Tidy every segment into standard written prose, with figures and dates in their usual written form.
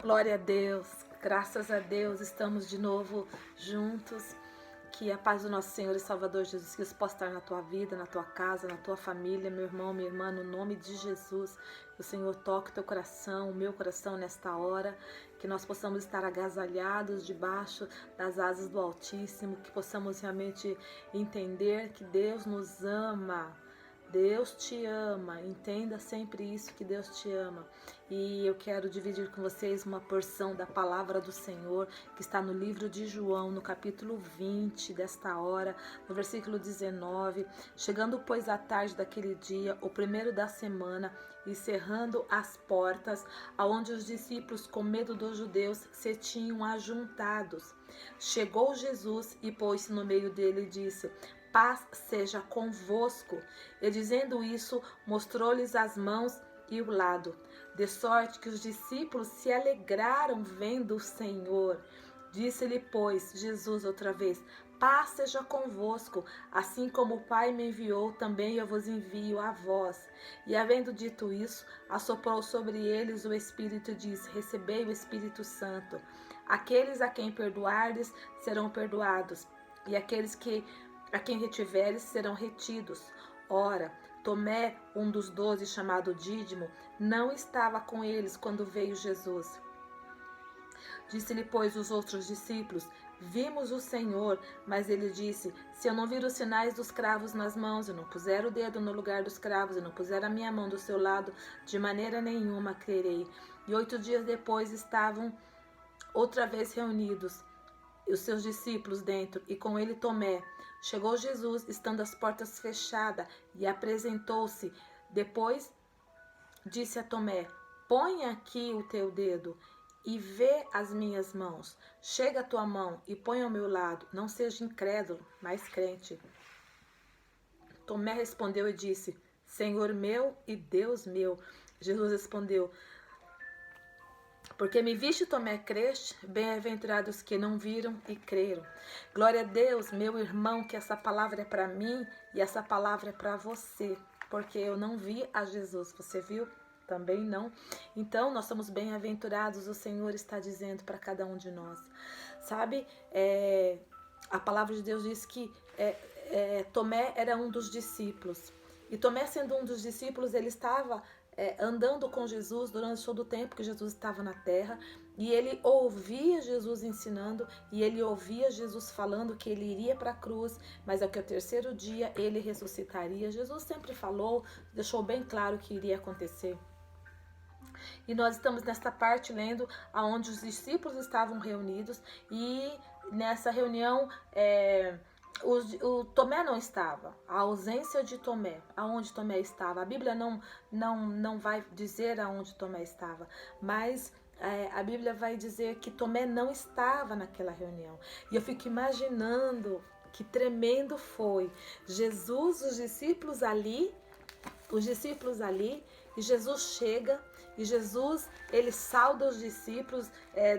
Glória a Deus, graças a Deus, estamos de novo juntos. Que a paz do nosso Senhor e Salvador Jesus Cristo possa estar na tua vida, na tua casa, na tua família, meu irmão, minha irmã, no nome de Jesus. Que o Senhor toque o teu coração, o meu coração nesta hora, que nós possamos estar agasalhados debaixo das asas do Altíssimo, que possamos realmente entender que Deus nos ama. Deus te ama, entenda sempre isso, que Deus te ama. E eu quero dividir com vocês uma porção da palavra do Senhor, que está no livro de João, no capítulo 20 desta hora, no versículo 19. Chegando, pois, à tarde daquele dia, o primeiro da semana, e cerrando as portas, aonde os discípulos, com medo dos judeus, se tinham ajuntados. Chegou Jesus e pôs-se no meio dele e disse: paz seja convosco. E dizendo isso, mostrou-lhes as mãos e o lado. De sorte que os discípulos se alegraram vendo o Senhor. Disse-lhe, pois, Jesus outra vez: paz seja convosco. Assim como o Pai me enviou, também eu vos envio a vós. E havendo dito isso, assoprou sobre eles o Espírito e disse: recebei o Espírito Santo. Aqueles a quem perdoardes serão perdoados, e aqueles a quem retiveres serão retidos. Ora, Tomé, um dos 12, chamado Dídimo, não estava com eles quando veio Jesus. Disse-lhe, pois, os outros discípulos: vimos o Senhor. Mas ele disse: se eu não vir os sinais dos cravos nas mãos, e não puser o dedo no lugar dos cravos, e não puser a minha mão do seu lado, de maneira nenhuma crerei. E 8 dias depois estavam outra vez reunidos os seus discípulos dentro, e com ele Tomé. Chegou Jesus, estando as portas fechadas, e apresentou-se. Depois disse a Tomé: põe aqui o teu dedo e vê as minhas mãos. Chega a tua mão e põe ao meu lado. Não seja incrédulo, mas crente. Tomé respondeu e disse: Senhor meu e Deus meu. Jesus respondeu: porque me viste, Tomé, creste, bem-aventurados que não viram e creram. Glória a Deus, meu irmão, que essa palavra é para mim e essa palavra é para você, porque eu não vi a Jesus, você viu? Também não. Então, nós somos bem-aventurados, o Senhor está dizendo para cada um de nós. Sabe, a palavra de Deus diz que Tomé era um dos discípulos. E Tomé, sendo um dos discípulos, ele estava andando com Jesus durante todo o tempo que Jesus estava na terra, e ele ouvia Jesus ensinando, e ele ouvia Jesus falando que ele iria para a cruz, mas ao que ao terceiro dia ele ressuscitaria. Jesus sempre falou, deixou bem claro que iria acontecer. E nós estamos nesta parte lendo aonde os discípulos estavam reunidos, e nessa reunião o Tomé não estava. A ausência de Tomé, aonde Tomé estava, a Bíblia não vai dizer aonde Tomé estava, mas a Bíblia vai dizer que Tomé não estava naquela reunião. E eu fico imaginando que tremendo foi Jesus, os discípulos ali, e Jesus chega, e Jesus, ele sauda os discípulos,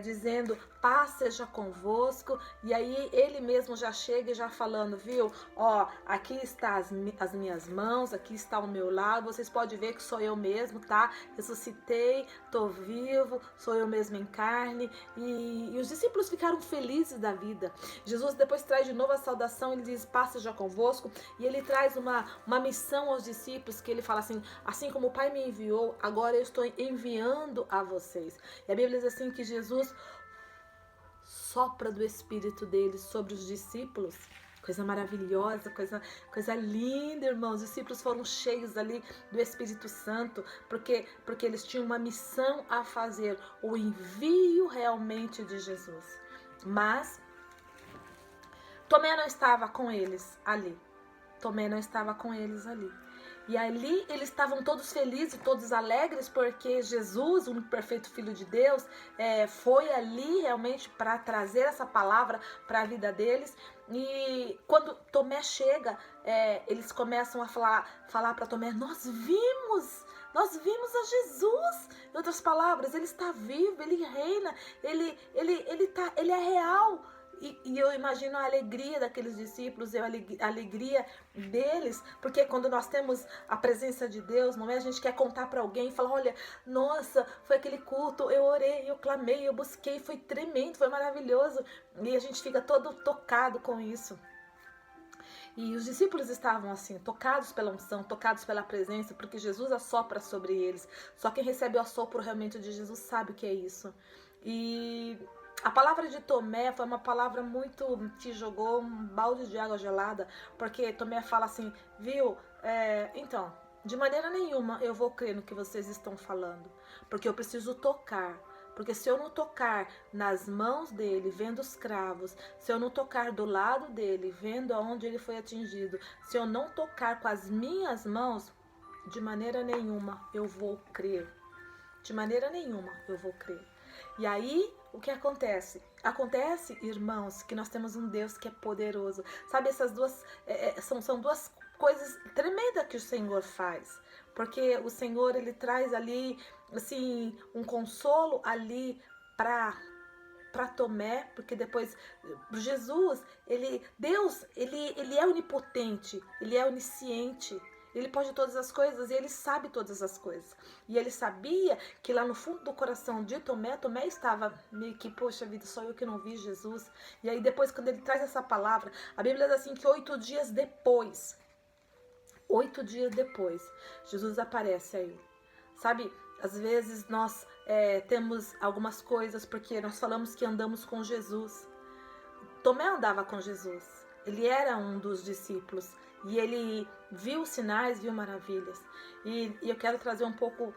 dizendo: paz seja convosco. E aí ele mesmo já chega e já falando: viu, ó, aqui está as minhas mãos, aqui está o meu lado, vocês podem ver que sou eu mesmo, tá? Ressuscitei, tô vivo, sou eu mesmo em carne. E os discípulos ficaram felizes da vida. Jesus depois traz de novo a saudação, ele diz: paz seja convosco, e ele traz uma missão aos discípulos, que ele fala assim como o Pai me enviou, agora eu estou enviando a vocês. E a Bíblia diz assim que Jesus sopra do Espírito dele sobre os discípulos. Coisa maravilhosa, coisa linda, irmãos. Os discípulos foram cheios ali do Espírito Santo, porque eles tinham uma missão a fazer, o envio realmente de Jesus. Mas Tomé não estava com eles ali. E ali eles estavam todos felizes, todos alegres, porque Jesus, o perfeito Filho de Deus, foi ali realmente para trazer essa palavra para a vida deles. E quando Tomé chega, eles começam a falar para Tomé: nós vimos a Jesus. Em outras palavras, ele está vivo, ele reina, ele é real. E eu imagino a alegria daqueles discípulos, a alegria deles, porque quando nós temos a presença de Deus, não é? A gente quer contar para alguém e falar, olha, nossa, foi aquele culto, eu orei, eu clamei, eu busquei, foi tremendo, foi maravilhoso. E a gente fica todo tocado com isso. E os discípulos estavam assim, tocados pela unção, tocados pela presença, porque Jesus assopra sobre eles. Só quem recebe o assopro realmente de Jesus sabe o que é isso. E a palavra de Tomé foi uma palavra muito que jogou um balde de água gelada, porque Tomé fala assim, viu, então, de maneira nenhuma eu vou crer no que vocês estão falando, porque eu preciso tocar. Porque se eu não tocar nas mãos dele, vendo os cravos, se eu não tocar do lado dele, vendo aonde ele foi atingido, se eu não tocar com as minhas mãos, de maneira nenhuma eu vou crer. De maneira nenhuma eu vou crer. E aí, o que acontece? Acontece, irmãos, que nós temos um Deus que é poderoso. Sabe, essas duas são duas coisas tremendas que o Senhor faz. Porque o Senhor, ele traz ali, assim, um consolo ali para Tomé, porque depois Jesus, Deus, ele é onipotente, ele é onisciente. Ele pode todas as coisas e ele sabe todas as coisas. E ele sabia que lá no fundo do coração de Tomé, Tomé estava meio que, poxa vida, só eu que não vi Jesus. E aí depois, quando ele traz essa palavra, a Bíblia diz assim que 8 dias depois, Jesus aparece aí. Sabe, às vezes nós temos algumas coisas porque nós falamos que andamos com Jesus. Tomé andava com Jesus. Ele era um dos discípulos. E ele viu sinais, viu maravilhas. E eu quero trazer um pouco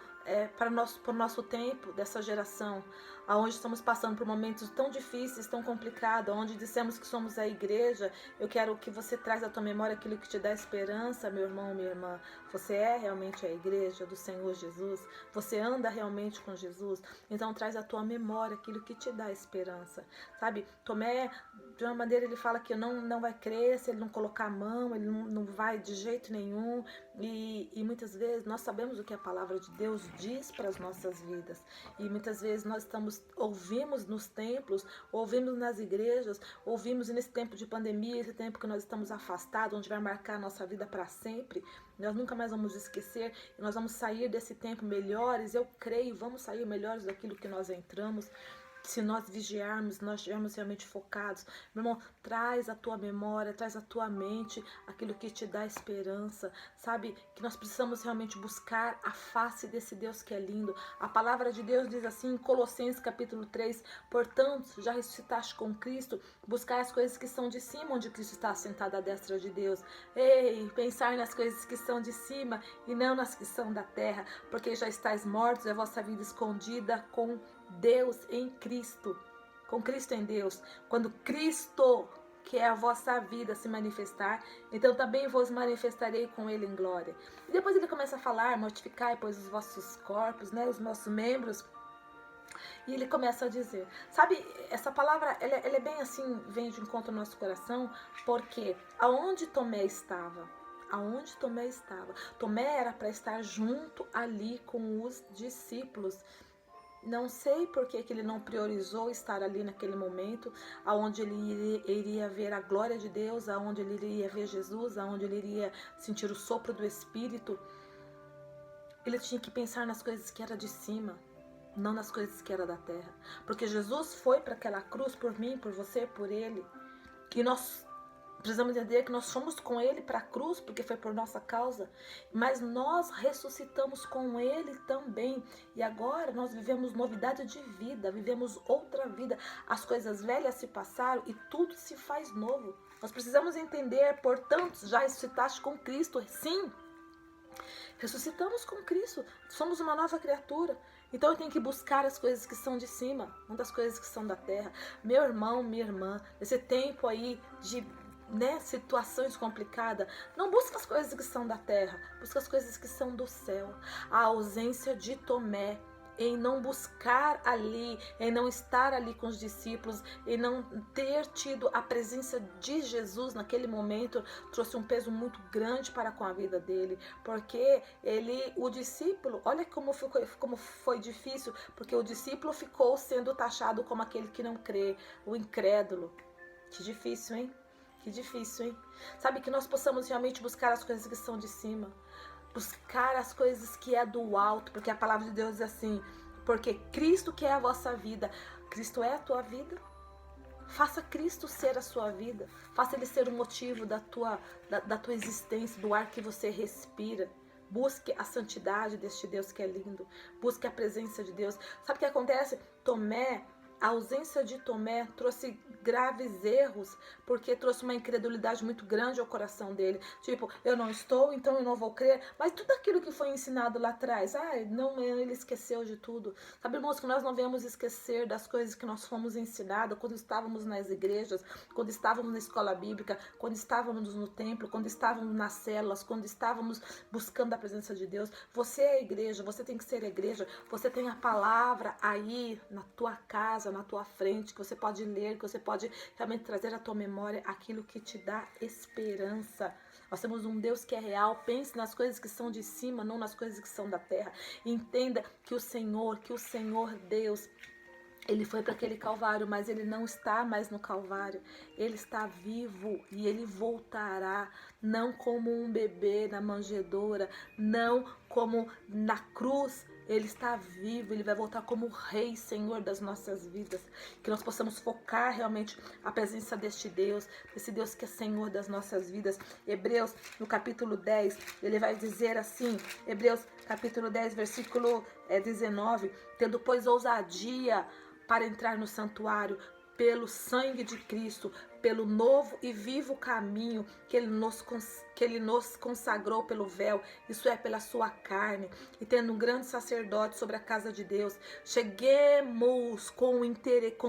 para o nosso tempo, dessa geração, onde estamos passando por momentos tão difíceis, tão complicados, onde dissemos que somos a igreja. Eu quero que você traz à tua memória aquilo que te dá esperança, meu irmão, minha irmã. Você é realmente a igreja do Senhor Jesus? Você anda realmente com Jesus? Então traz à tua memória aquilo que te dá esperança. Sabe, Tomé, de uma maneira, ele fala que não vai crer se ele não colocar a mão, ele não vai de jeito nenhum. E muitas vezes nós sabemos o que a palavra de Deus diz para as nossas vidas. E muitas vezes nós ouvimos nos templos, ouvimos nas igrejas, ouvimos nesse tempo de pandemia, esse tempo que nós estamos afastados, onde vai marcar a nossa vida para sempre. Nós nunca mais vamos esquecer e nós vamos sair desse tempo melhores. Eu creio, vamos sair melhores daquilo que nós entramos. Se nós vigiarmos, nós estivermos realmente focados. Meu irmão, traz a tua memória, traz a tua mente aquilo que te dá esperança. Sabe, que nós precisamos realmente buscar a face desse Deus que é lindo. A palavra de Deus diz assim em Colossenses capítulo 3, portanto, já ressuscitaste com Cristo, buscar as coisas que são de cima, onde Cristo está assentado à destra de Deus. Ei, pensar nas coisas que são de cima e não nas que são da terra, porque já estáis mortos e a vossa vida escondida com Deus em Cristo, com Cristo em Deus. Quando Cristo, que é a vossa vida, se manifestar, então também vos manifestarei com Ele em glória. E depois ele começa a falar, mortificai, pois os vossos corpos, né, os nossos membros. E ele começa a dizer, sabe, essa palavra, ela é bem assim, vem de encontro ao nosso coração, porque aonde Tomé estava? Aonde Tomé estava? Tomé era para estar junto ali com os discípulos. Não sei por que ele não priorizou estar ali naquele momento, aonde ele iria ver a glória de Deus, aonde ele iria ver Jesus, aonde ele iria sentir o sopro do Espírito. Ele tinha que pensar nas coisas que era de cima, não nas coisas que era da terra. Porque Jesus foi para aquela cruz por mim, por você, por ele. E nós precisamos entender que nós fomos com ele para a cruz, porque foi por nossa causa, mas nós ressuscitamos com ele também. E agora nós vivemos novidade de vida, vivemos outra vida. As coisas velhas se passaram e tudo se faz novo. Nós precisamos entender, portanto, já ressuscitaste com Cristo. Sim, ressuscitamos com Cristo, somos uma nova criatura. Então eu tenho que buscar as coisas que são de cima, não das coisas que são da terra. Meu irmão, minha irmã, esse tempo aí de situações complicadas, não busca as coisas que são da terra, busca as coisas que são do céu. A ausência de Tomé em não buscar ali, em não estar ali com os discípulos, em não ter tido a presença de Jesus naquele momento, trouxe um peso muito grande para com a vida dele, porque o discípulo, olha como foi difícil, porque o discípulo ficou sendo taxado como aquele que não crê, o incrédulo. Que difícil, hein? Que difícil, hein? Sabe, que nós possamos realmente buscar as coisas que são de cima. Buscar as coisas que é do alto. Porque a palavra de Deus diz assim: porque Cristo que é a vossa vida. Cristo é a tua vida. Faça Cristo ser a sua vida. Faça Ele ser o motivo da tua existência, do ar que você respira. Busque a santidade deste Deus que é lindo. Busque a presença de Deus. Sabe o que acontece? A ausência de Tomé trouxe graves erros, porque trouxe uma incredulidade muito grande ao coração dele. Tipo, eu não estou, então eu não vou crer. Mas tudo aquilo que foi ensinado lá atrás, ele esqueceu de tudo. Sabe, irmãos, que nós não devemos esquecer das coisas que nós fomos ensinados quando estávamos nas igrejas, quando estávamos na escola bíblica, quando estávamos no templo, quando estávamos nas células, quando estávamos buscando a presença de Deus. Você é a igreja, você tem que ser a igreja. Você tem a palavra aí na tua casa, na tua frente, que você pode ler, que você pode realmente trazer à tua memória aquilo que te dá esperança. Nós temos um Deus que é real. Pense nas coisas que são de cima, não nas coisas que são da terra. Entenda que o Senhor Deus, Ele foi para aquele Calvário, mas Ele não está mais no Calvário. Ele está vivo e Ele voltará, não como um bebê na manjedoura, não como na cruz. Ele está vivo, Ele vai voltar como Rei, Senhor das nossas vidas. Que nós possamos focar realmente a presença deste Deus, esse Deus que é Senhor das nossas vidas. Hebreus, no capítulo 10, ele vai dizer assim, Hebreus capítulo 10, versículo 19, tendo pois ousadia para entrar no santuário, pelo sangue de Cristo, pelo novo e vivo caminho que ele nos consagrou pelo véu, isso é, pela sua carne, e tendo um grande sacerdote sobre a casa de Deus, cheguemos com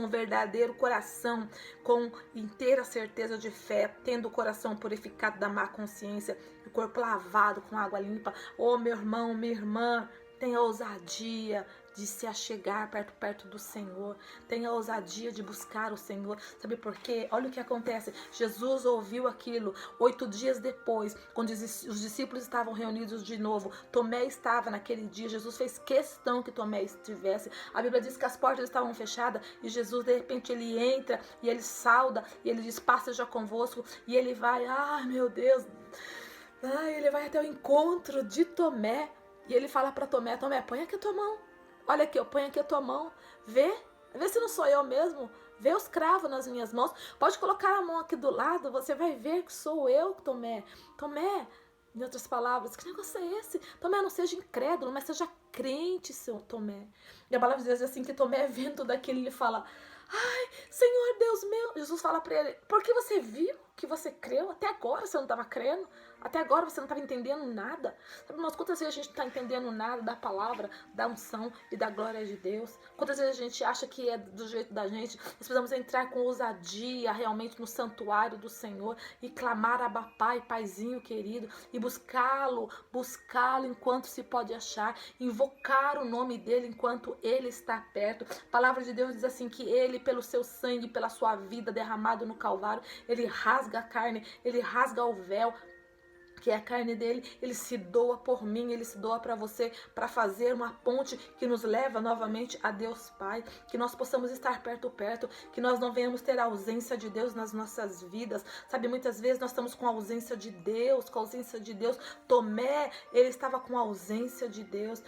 verdadeiro coração, com inteira certeza de fé, tendo o coração purificado da má consciência, o corpo lavado com água limpa. Oh, meu irmão, minha irmã, tenha ousadia de se achegar perto do Senhor. Tenha ousadia de buscar o Senhor. Sabe por quê? Olha o que acontece. Jesus ouviu aquilo 8 dias depois, quando os discípulos estavam reunidos de novo. Tomé estava naquele dia. Jesus fez questão que Tomé estivesse. A Bíblia diz que as portas estavam fechadas e Jesus, de repente, ele entra e ele sauda e ele diz: paz seja convosco. E ele vai, meu Deus, ele vai até o encontro de Tomé. E ele fala para Tomé: Tomé, põe aqui a tua mão. Olha aqui, eu ponho aqui a tua mão. Vê se não sou eu mesmo. Vê os cravos nas minhas mãos. Pode colocar a mão aqui do lado, você vai ver que sou eu, Tomé. Tomé, em outras palavras, que negócio é esse? Tomé, não seja incrédulo, mas seja crente, seu Tomé. E a palavra de Deus diz assim, que Tomé, vendo daquilo, ele fala: Senhor Deus meu. Jesus fala para ele: por que você viu que você creu? Até agora você não estava crendo. Até agora você não estava entendendo nada. Sabe, irmãos, quantas vezes a gente não está entendendo nada da palavra, da unção e da glória de Deus? Quantas vezes a gente acha que é do jeito da gente? Nós precisamos entrar com ousadia realmente no santuário do Senhor e clamar a Pai, Paizinho querido, e buscá-lo enquanto se pode achar, invocar o nome dele enquanto ele está perto. A palavra de Deus diz assim, que ele, pelo seu sangue, pela sua vida derramado no Calvário, ele rasga a carne, ele rasga o véu, que é a carne dele, ele se doa por mim, ele se doa para você, para fazer uma ponte que nos leva novamente a Deus Pai, que nós possamos estar perto, que nós não venhamos ter a ausência de Deus nas nossas vidas. Sabe, muitas vezes nós estamos com a ausência de Deus, Tomé, ele estava com a ausência de Deus,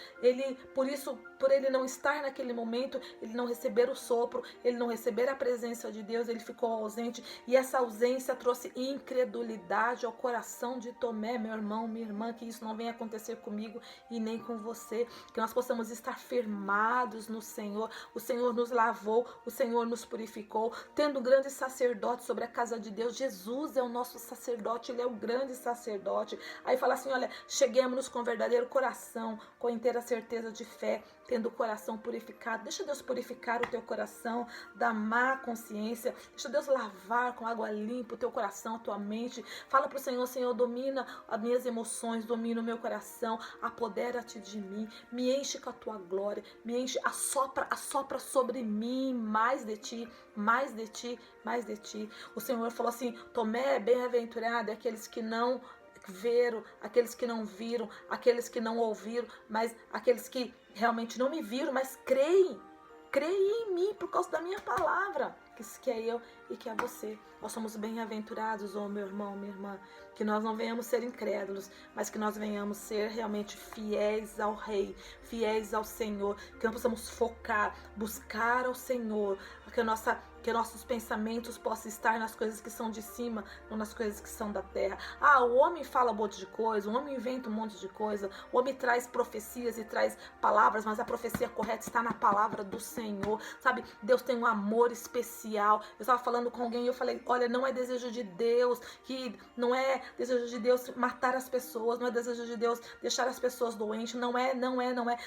por ele não estar naquele momento, ele não receber o sopro, ele não receber a presença de Deus, ele ficou ausente, e essa ausência trouxe incredulidade ao coração de Tomé. Meu irmão, minha irmã, que isso não venha acontecer comigo e nem com você, que nós possamos estar firmados no Senhor. O Senhor nos lavou, o Senhor nos purificou, tendo um grande sacerdote sobre a casa de Deus. Jesus é o nosso sacerdote, ele é o grande sacerdote. Aí fala assim, olha, cheguemos com verdadeiro coração, com inteira certeza de fé, tendo o coração purificado. Deixa Deus purificar o teu coração da má consciência. Deixa Deus lavar com água limpa o teu coração, a tua mente. Fala para o Senhor: Senhor, domina as minhas emoções, domina o meu coração, apodera-te de mim, me enche com a tua glória, me enche, assopra sobre mim mais de ti, mais de ti, mais de ti. O Senhor falou assim: Tomé, bem-aventurado é aqueles que não viram, aqueles que não viram, aqueles que não ouviram, mas aqueles que realmente não me viram, mas creem. creia em mim por causa da minha palavra, que é eu e que é você. Nós somos bem-aventurados, meu irmão, minha irmã, que nós não venhamos ser incrédulos, mas que nós venhamos ser realmente fiéis ao Rei, fiéis ao Senhor, que nós possamos focar, buscar ao Senhor, que nossos pensamentos possam estar nas coisas que são de cima, não nas coisas que são da terra. O homem fala um monte de coisa, o homem inventa um monte de coisa, o homem traz profecias e traz palavras, mas a profecia correta está na palavra do Senhor, sabe? Deus tem um amor especial. Eu estava falando com alguém e eu falei, olha, não é desejo de Deus, não é desejo de Deus matar as pessoas, não é desejo de Deus deixar as pessoas doentes, não é.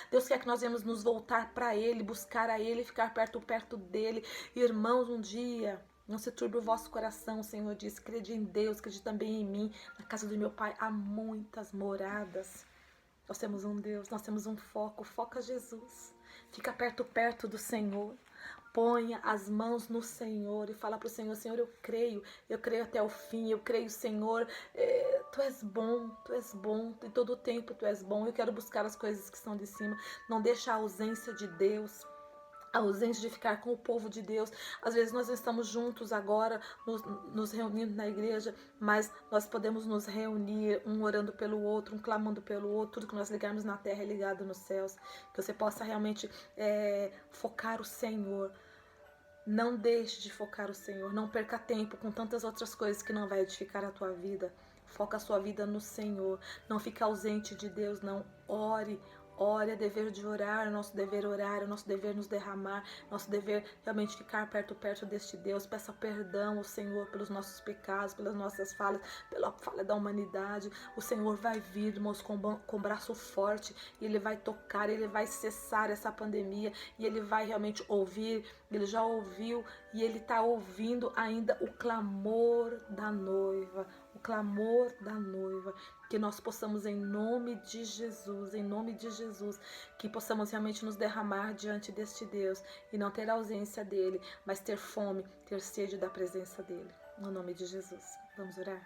Deus quer que nós venhamos nos voltar para Ele, buscar a Ele, ficar perto dEle. Irmãos, um dia, não se turbe o vosso coração, o Senhor disse, crede em Deus, crede também em mim. Na casa do meu Pai há muitas moradas. Nós temos um Deus, nós temos um foco, foca Jesus. Fica perto do Senhor. Ponha as mãos no Senhor e fala para o Senhor, Senhor, eu creio até o fim, eu creio, Senhor, Tu és bom, em todo o tempo Tu és bom, eu quero buscar as coisas que são de cima, não deixa a ausência de Deus, a ausência de ficar com o povo de Deus. Às vezes nós estamos juntos agora, nos reunindo na igreja, mas nós podemos nos reunir, um orando pelo outro, um clamando pelo outro, tudo que nós ligarmos na terra é ligado nos céus, que você possa realmente focar o Senhor. Não deixe de focar o Senhor, não perca tempo com tantas outras coisas que não vai edificar a tua vida. Foca a sua vida no Senhor, não fique ausente de Deus, não. Ore, é dever de orar, é nosso dever orar, é nosso dever nos derramar, nosso dever realmente ficar perto deste Deus. Peça perdão ao Senhor pelos nossos pecados, pelas nossas falhas, pela falha da humanidade. O Senhor vai vir, irmãos, com braço forte, e Ele vai tocar, Ele vai cessar essa pandemia, e Ele vai realmente ouvir, Ele já ouviu, e Ele está ouvindo ainda o clamor da noiva, que nós possamos em nome de Jesus, que possamos realmente nos derramar diante deste Deus e não ter ausência dele, mas ter fome, ter sede da presença dele, no nome de Jesus. Vamos orar?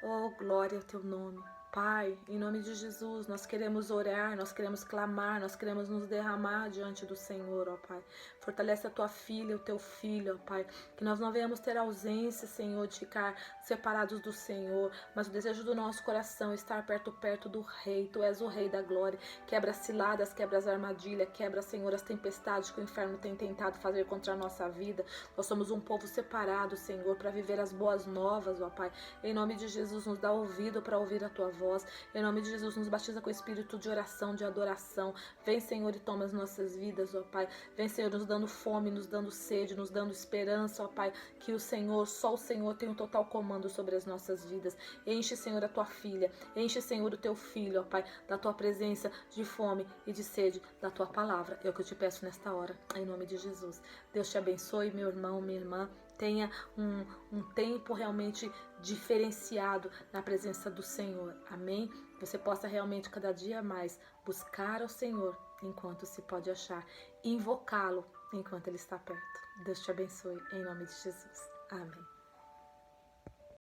Oh, glória ao teu nome. Pai, em nome de Jesus, nós queremos orar, nós queremos clamar, nós queremos nos derramar diante do Senhor, ó Pai. Fortalece a tua filha, o teu filho, ó Pai. Que nós não venhamos ter ausência, Senhor, de ficar separados do Senhor, mas o desejo do nosso coração é estar perto do Rei. Tu és o Rei da glória. Quebra as ciladas, quebra as armadilhas, quebra, Senhor, as tempestades que o inferno tem tentado fazer contra a nossa vida. Nós somos um povo separado, Senhor, para viver as boas novas, ó Pai. Em nome de Jesus, nos dá ouvido para ouvir a tua voz. Em nome de Jesus, nos batiza com o espírito de oração, de adoração. Vem, Senhor, e toma as nossas vidas, ó Pai. Vem, Senhor, nos dando fome, nos dando sede, nos dando esperança, ó Pai. Que o Senhor, só o Senhor tem um total comando sobre as nossas vidas. Enche, Senhor, a tua filha. Enche, Senhor, o teu filho, ó Pai, da tua presença, de fome e de sede, da tua palavra. É o que eu te peço nesta hora, em nome de Jesus. Deus te abençoe, meu irmão, minha irmã. Tenha um tempo realmente diferenciado na presença do Senhor. Amém? Você possa realmente cada dia mais buscar ao Senhor enquanto se pode achar, invocá-lo enquanto Ele está perto. Deus te abençoe em nome de Jesus. Amém.